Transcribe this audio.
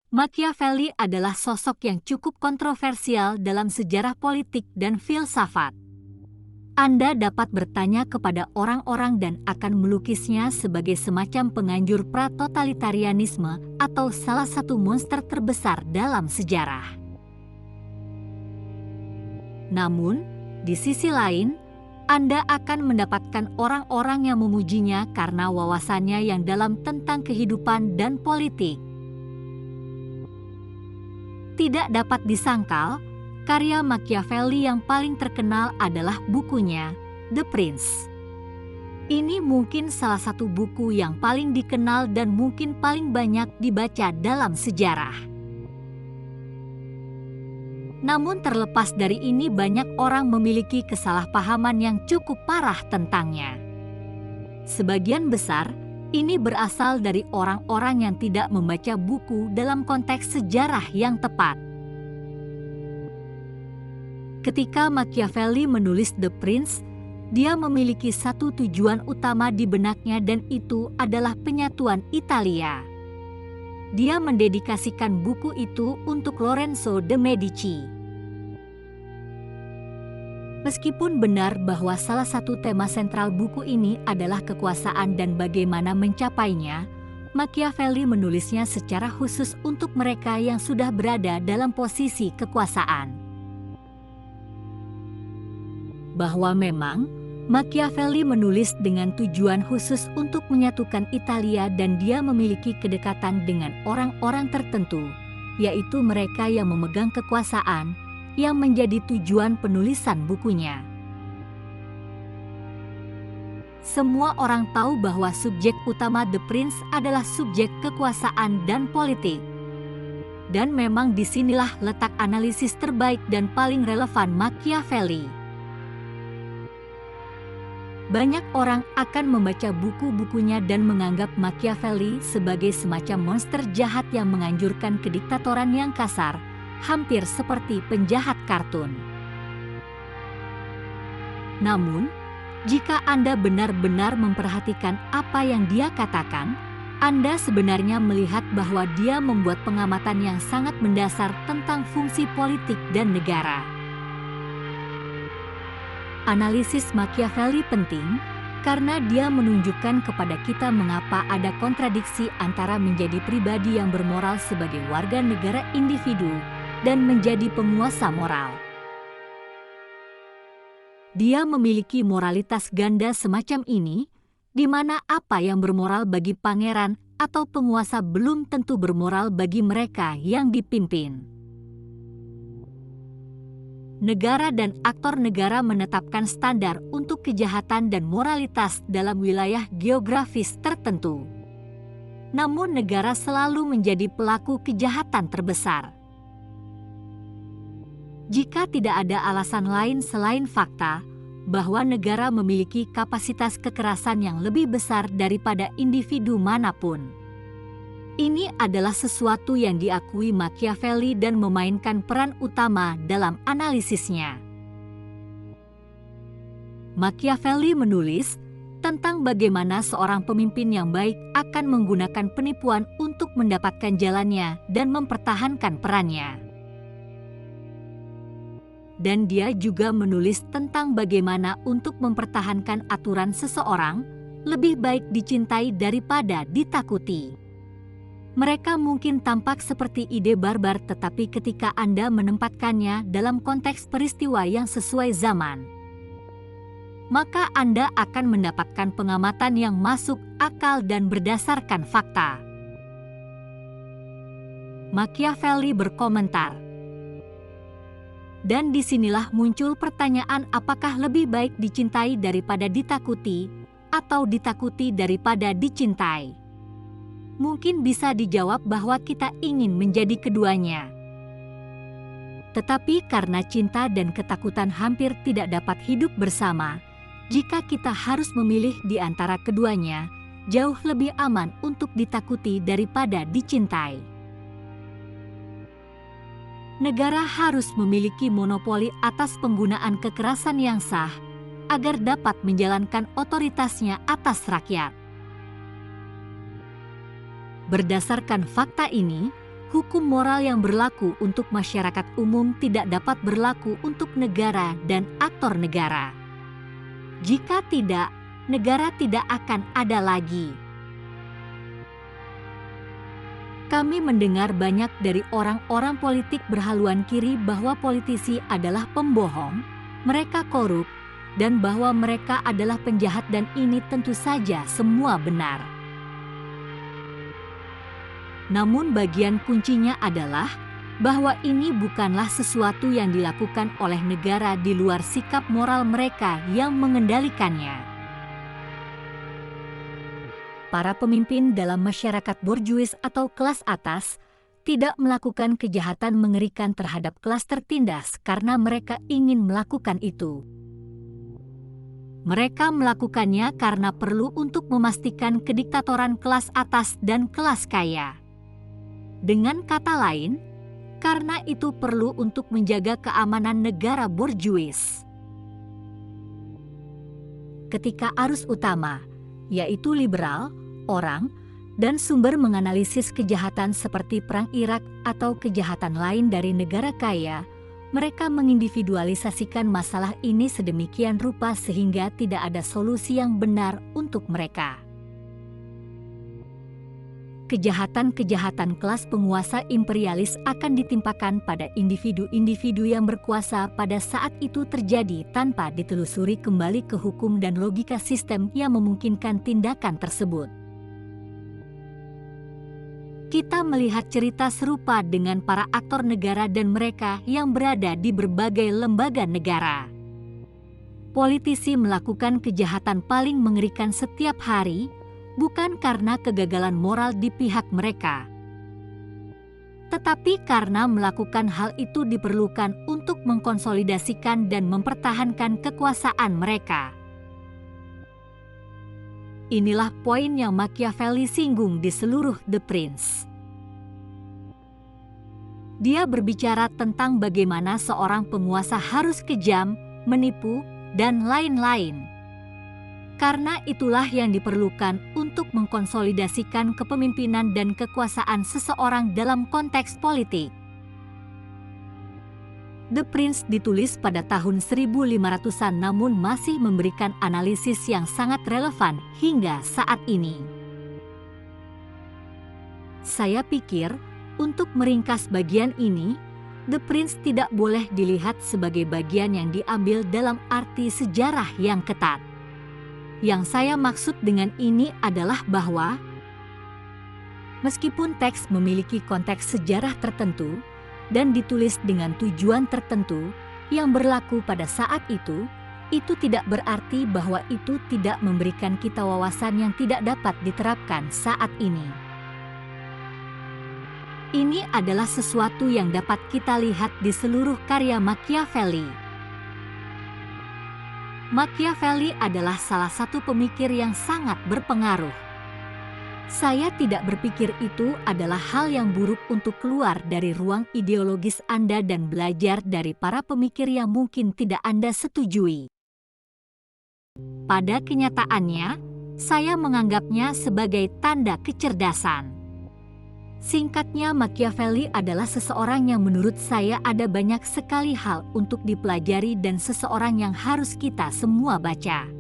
Machiavelli adalah sosok yang cukup kontroversial dalam sejarah politik dan filsafat. Anda dapat bertanya kepada orang-orang dan akan melukisnya sebagai semacam penganjur pra-totalitarianisme atau salah satu monster terbesar dalam sejarah. Namun, di sisi lain, Anda akan mendapatkan orang-orang yang memujinya karena wawasannya yang dalam tentang kehidupan dan politik. Tidak dapat disangkal, karya Machiavelli yang paling terkenal adalah bukunya, The Prince. Ini mungkin salah satu buku yang paling dikenal dan mungkin paling banyak dibaca dalam sejarah. Namun terlepas dari ini banyak orang memiliki kesalahpahaman yang cukup parah tentangnya. Sebagian besar, ini berasal dari orang-orang yang tidak membaca buku dalam konteks sejarah yang tepat. Ketika Machiavelli menulis The Prince, dia memiliki satu tujuan utama di benaknya dan itu adalah penyatuan Italia. Dia mendedikasikan buku itu untuk Lorenzo de Medici. Meskipun benar bahwa salah satu tema sentral buku ini adalah kekuasaan dan bagaimana mencapainya, Machiavelli menulisnya secara khusus untuk mereka yang sudah berada dalam posisi kekuasaan. Bahwa memang, Machiavelli menulis dengan tujuan khusus untuk menyatukan Italia dan dia memiliki kedekatan dengan orang-orang tertentu, yaitu mereka yang memegang kekuasaan, yang menjadi tujuan penulisan bukunya. Semua orang tahu bahwa subjek utama The Prince adalah subjek kekuasaan dan politik. Dan memang disinilah letak analisis terbaik dan paling relevan Machiavelli. Banyak orang akan membaca buku-bukunya dan menganggap Machiavelli sebagai semacam monster jahat yang menganjurkan kediktatoran yang kasar, hampir seperti penjahat kartun. Namun, jika Anda benar-benar memperhatikan apa yang dia katakan, Anda sebenarnya melihat bahwa dia membuat pengamatan yang sangat mendasar tentang fungsi politik dan negara. Analisis Machiavelli penting karena dia menunjukkan kepada kita mengapa ada kontradiksi antara menjadi pribadi yang bermoral sebagai warga negara individu dan menjadi penguasa moral. Dia memiliki moralitas ganda semacam ini, di mana apa yang bermoral bagi pangeran atau penguasa belum tentu bermoral bagi mereka yang dipimpin. Negara dan aktor negara menetapkan standar untuk kejahatan dan moralitas dalam wilayah geografis tertentu. Namun negara selalu menjadi pelaku kejahatan terbesar. Jika tidak ada alasan lain selain fakta bahwa negara memiliki kapasitas kekerasan yang lebih besar daripada individu manapun. Ini adalah sesuatu yang diakui Machiavelli dan memainkan peran utama dalam analisisnya. Machiavelli menulis tentang bagaimana seorang pemimpin yang baik akan menggunakan penipuan untuk mendapatkan jalannya dan mempertahankan perannya. Dan dia juga menulis tentang bagaimana untuk mempertahankan aturan seseorang lebih baik dicintai daripada ditakuti. Mereka mungkin tampak seperti ide barbar, tetapi ketika Anda menempatkannya dalam konteks peristiwa yang sesuai zaman, maka Anda akan mendapatkan pengamatan yang masuk akal dan berdasarkan fakta. Machiavelli berkomentar, dan disinilah muncul pertanyaan apakah lebih baik dicintai daripada ditakuti atau ditakuti daripada dicintai. Mungkin bisa dijawab bahwa kita ingin menjadi keduanya. Tetapi karena cinta dan ketakutan hampir tidak dapat hidup bersama, jika kita harus memilih di antara keduanya, jauh lebih aman untuk ditakuti daripada dicintai. Negara harus memiliki monopoli atas penggunaan kekerasan yang sah agar dapat menjalankan otoritasnya atas rakyat. Berdasarkan fakta ini, hukum moral yang berlaku untuk masyarakat umum tidak dapat berlaku untuk negara dan aktor negara. Jika tidak, negara tidak akan ada lagi. Kami mendengar banyak dari orang-orang politik berhaluan kiri bahwa politisi adalah pembohong, mereka korup, dan bahwa mereka adalah penjahat, dan ini tentu saja semua benar. Namun bagian kuncinya adalah bahwa ini bukanlah sesuatu yang dilakukan oleh negara di luar sikap moral mereka yang mengendalikannya. Para pemimpin dalam masyarakat borjuis atau kelas atas tidak melakukan kejahatan mengerikan terhadap kelas tertindas karena mereka ingin melakukan itu. Mereka melakukannya karena perlu untuk memastikan kediktatoran kelas atas dan kelas kaya. Dengan kata lain, karena itu perlu untuk menjaga keamanan negara borjuis. Ketika arus utama, yaitu liberal, orang, dan sumber menganalisis kejahatan seperti perang Irak atau kejahatan lain dari negara kaya, mereka mengindividualisasikan masalah ini sedemikian rupa sehingga tidak ada solusi yang benar untuk mereka. Kejahatan-kejahatan kelas penguasa imperialis akan ditimpakan pada individu-individu yang berkuasa pada saat itu terjadi tanpa ditelusuri kembali ke hukum dan logika sistem yang memungkinkan tindakan tersebut. Kita melihat cerita serupa dengan para aktor negara dan mereka yang berada di berbagai lembaga negara. Politisi melakukan kejahatan paling mengerikan setiap hari, bukan karena kegagalan moral di pihak mereka, tetapi karena melakukan hal itu diperlukan untuk mengkonsolidasikan dan mempertahankan kekuasaan mereka. Inilah poin yang Machiavelli singgung di seluruh The Prince. Dia berbicara tentang bagaimana seorang penguasa harus kejam, menipu, dan lain-lain. Karena itulah yang diperlukan untuk mengkonsolidasikan kepemimpinan dan kekuasaan seseorang dalam konteks politik. The Prince ditulis pada tahun 1500-an namun masih memberikan analisis yang sangat relevan hingga saat ini. Saya pikir, untuk meringkas bagian ini, The Prince tidak boleh dilihat sebagai bagian yang diambil dalam arti sejarah yang ketat. Yang saya maksud dengan ini adalah bahwa meskipun teks memiliki konteks sejarah tertentu dan ditulis dengan tujuan tertentu yang berlaku pada saat itu tidak berarti bahwa itu tidak memberikan kita wawasan yang tidak dapat diterapkan saat ini. Ini adalah sesuatu yang dapat kita lihat di seluruh karya Machiavelli. Machiavelli adalah salah satu pemikir yang sangat berpengaruh. Saya tidak berpikir itu adalah hal yang buruk untuk keluar dari ruang ideologis Anda dan belajar dari para pemikir yang mungkin tidak Anda setujui. Pada kenyataannya, saya menganggapnya sebagai tanda kecerdasan. Singkatnya, Machiavelli adalah seseorang yang menurut saya ada banyak sekali hal untuk dipelajari dan seseorang yang harus kita semua baca.